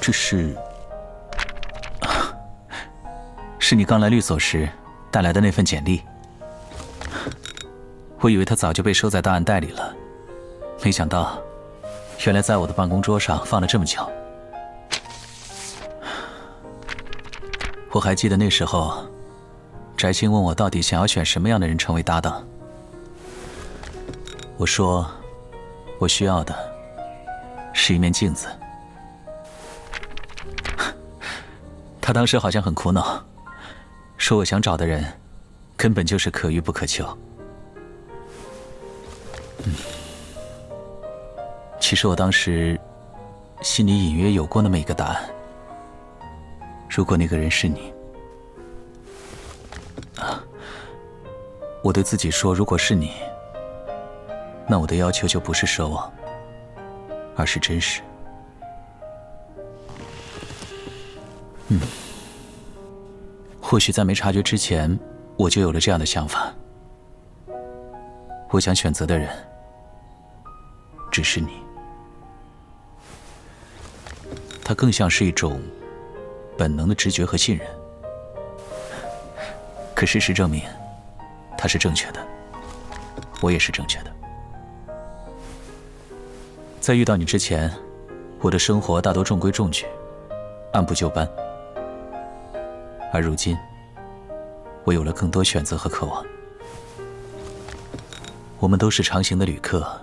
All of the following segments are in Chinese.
这是你刚来律所时带来的那份简历。我以为它早就被收在档案袋里了，没想到原来在我的办公桌上放了这么久。我还记得那时候翟青问我到底想要选什么样的人成为搭档，我说我需要的是一面镜子。他当时好像很苦恼，说我想找的人根本就是可遇不可求。其实我当时心里隐约有过那么一个答案，如果那个人是你，我对自己说，如果是你，那我的要求就不是奢望，而是真实。或许在没察觉之前，我就有了这样的想法。我想选择的人只是你，它更像是一种本能的直觉和信任。可事实证明，它是正确的，我也是正确的。在遇到你之前，我的生活大多中规中矩，按部就班。而如今，我有了更多选择和渴望。我们都是长行的旅客，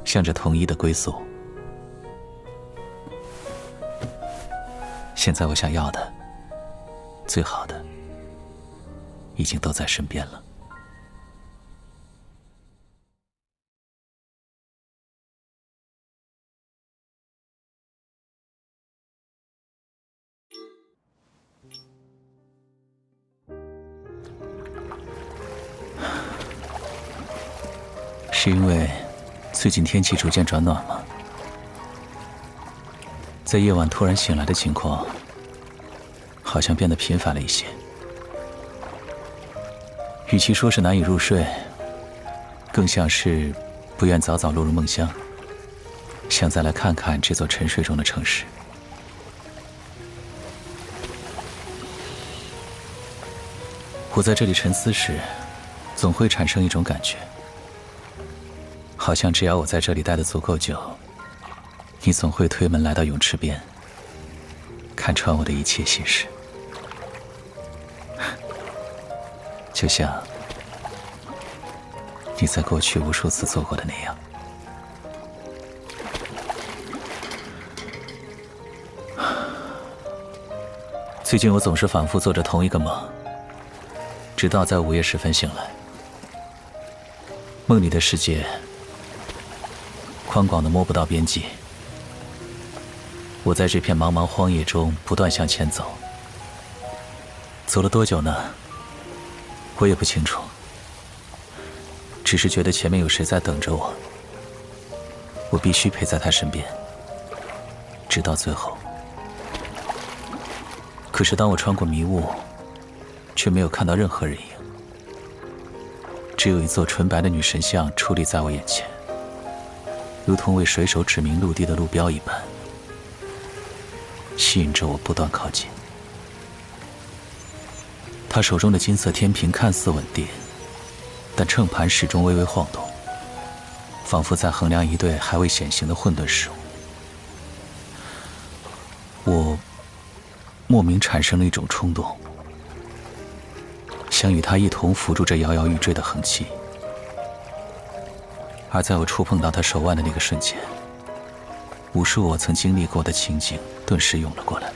向着统一的归宿。现在我想要的，最好的，已经都在身边了。是因为最近天气逐渐转暖吗？在夜晚突然醒来的情况，好像变得频繁了一些。与其说是难以入睡，更像是不愿早早落入梦乡，想再来看看这座沉睡中的城市。我在这里沉思时，总会产生一种感觉，好像只要我在这里待得足够久，你总会推门来到泳池边，看穿我的一切心事。就像你在过去无数次做过的那样。最近我总是反复做着同一个梦，直到在午夜时分醒来。梦里的世界宽广的摸不到边际，我在这片茫茫荒野中不断向前走。走了多久呢？我也不清楚，只是觉得前面有谁在等着我，我必须陪在他身边，直到最后。可是当我穿过迷雾，却没有看到任何人影，只有一座纯白的女神像矗立在我眼前，如同为水手指明陆地的路标一般，吸引着我不断靠近。他手中的金色天平看似稳定，但秤盘始终微微晃动，仿佛在衡量一对还未显形的混沌事物。我莫名产生了一种冲动，想与他一同扶住这摇摇欲坠的横旗。而在我触碰到他手腕的那个瞬间，无数我曾经历过的情景顿时涌了过来。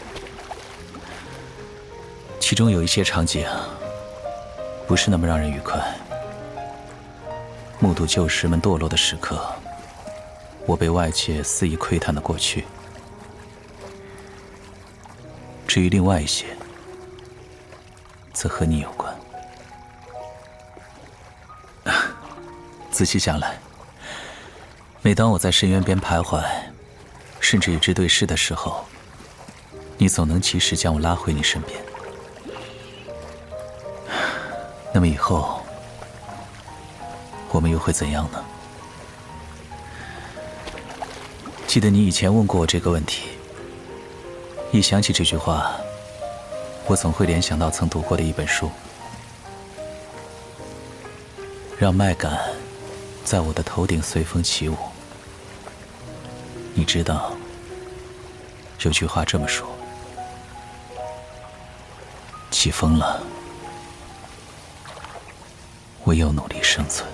其中有一些场景不是那么让人愉快，目睹旧时们堕落的时刻，我被外界肆意窥探的过去。至于另外一些，则和你有关。仔细想来，每当我在深渊边徘徊，甚至与之对视的时候，你总能及时将我拉回你身边。那么以后，我们又会怎样呢？记得你以前问过我这个问题，一想起这句话，我总会联想到曾读过的一本书，让麦秆在我的头顶随风起舞。你知道，有句话这么说：起风了，唯有努力生存。